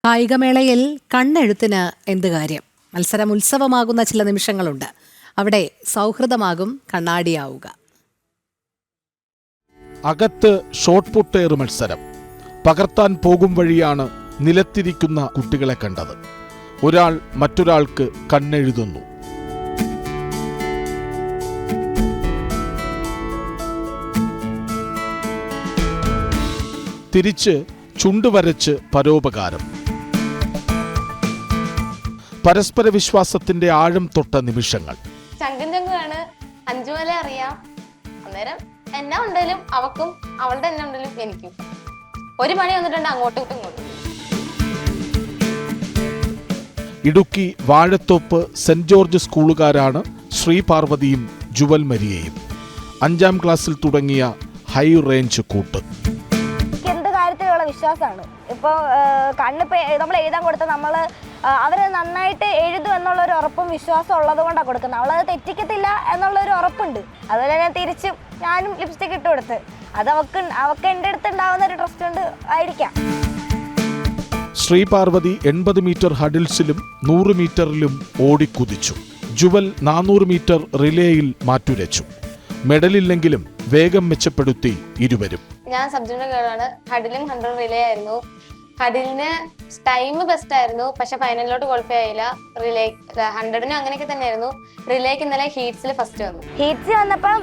കായികമേളയിൽ കണ്ണെഴുത്തിന് എന്ത് കാര്യം? മത്സരം ഉത്സവമാകുന്ന ചില നിമിഷങ്ങളുണ്ട്. അവിടെ സൗഹൃദമാകും കണ്ണാടിയാവുക. അകത്ത് ഷോട്ട് പുട്ടേറ് മത്സരം പകർത്താൻ പോകും വഴിയാണ് നിലത്തിരിക്കുന്ന കുട്ടികളെ കണ്ടത്. ഒരാൾ മറ്റൊരാൾക്ക് കണ്ണെഴുതുന്നു. തിരിച്ച് ചുണ്ടുവരച്ച് പരോപകാരം. പരസ്പര വിശ്വാസത്തിന്റെ ആഴം തൊട്ട നിമിഷങ്ങൾ. ചങ്കുചങ്കാണ്, അഞ്ചുമല അറിയാം. അന്നേരം എന്നെ ഉണ്ടെങ്കിലും അവക്കും, അവളുടെ എന്നെ ഉണ്ടെങ്കിലും എനിക്കും. ഒരു മണി വന്നിട്ടുണ്ട് അങ്ങോട്ടും ഇങ്ങോട്ടും. ഇടുക്കി വാഴത്തോപ്പ് സെന്റ് ജോർജ് സ്കൂളുകാരാണ് ശ്രീപാർവതിയും ജുവൽ മരിയയും. 5ാം ക്ലാസ്സിൽ തുടങ്ങിയ ഹൈ റേഞ്ച് കൂട്ട്. എന്ത് കാര്യത്തിലുള്ള വിശ്വാസമാണ്. ഇപ്പോൾ കണ്ണ് നമ്മൾ എഴുതാൻ കൊടുത്ത അവർ നന്നായിട്ട് എഴുതും എന്നുള്ളൊരു ഉറപ്പും വിശ്വാസം ഉള്ളത് കൊണ്ടാണ് കൊടുക്കുന്നത്. അവളത് തെറ്റിക്കത്തില്ല എന്നുള്ളൊരു ഉറപ്പുണ്ട്. അതുപോലെ തന്നെ തിരിച്ചും ഞാനും ലിപ്സ്റ്റിക് ഇട്ട് കൊടുത്ത് അത് അവക്ക് എൻ്റെ അടുത്ത് ഉണ്ടാവുന്ന ഒരു ട്രസ്റ്റ് കൊണ്ട് ആയിരിക്കാം. ശ്രീപാർവതി 80 മീറ്റർ ഹഡിൽസിലും 100 മീറ്ററിലും ഓടിക്കുതിച്ചു. ജുവൽ 400 മീറ്റർ റിലേയിൽ മാറ്റുരച്ചു. മെഡലില്ലെങ്കിലും വേഗം മെച്ചപ്പെടുത്തി ഇരുവരും. ഞാൻ സബ് ജൂനിയർ ഗേളാണ്. ഹഡിലും 100 റിലേ ആയിരുന്നു. ഹഡിലിന് ടൈം ബെസ്റ്റ് ആയിരുന്നു, പക്ഷെ ഫൈനലിലോട്ട് ക്വാളിഫൈ ആയില്ല. റിലേ 100നും അങ്ങനെയൊക്കെ തന്നെയായിരുന്നു. റിലേക്ക് ഇന്നലെ ഹീറ്റ്സിൽ ഫസ്റ്റ് വന്നു. ഹീറ്റ്സ് വന്നപ്പം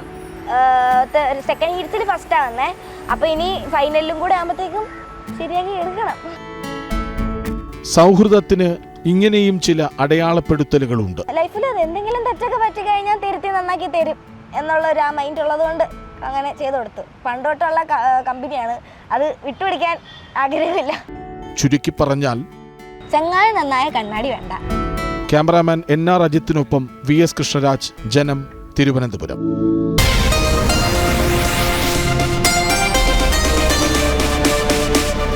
സെക്കൻഡ് ഹീറ്റ്സിൽ ഫസ്റ്റാണ് വന്നേ. അപ്പൊ ഇനി ഫൈനലിലും കൂടെ ആകുമ്പോഴത്തേക്കും ശരിയാക്കി എടുക്കണം. സൗഹൃദത്തിന് ഇങ്ങനെയും ചില അടയാളപ്പെടുത്തലുകളുണ്ട്. ലൈഫിൽ എന്തെങ്കിലും തെറ്റൊക്കെ പറ്റി കഴിഞ്ഞാൽ തിരുത്തി നന്നാക്കി തരും എന്നുള്ളൊരു ആ മൈൻഡ് ഉള്ളത് കൊണ്ട് അങ്ങനെ ചെയ്തു കൊടുത്തു. പണ്ടോട്ടുള്ള കമ്പനിയാണ്, അത് വിട്ടുപിടിക്കാൻ ആഗ്രഹമില്ല. ചുരുക്കി പറഞ്ഞാൽ ചങ്ങായി നന്നായ കണ്ണാടി വേണ്ട. ക്യാമറാമാൻ NR അജിത്തിനൊപ്പം VS കൃഷ്ണരാജ്, ജനം, തിരുവനന്തപുരം.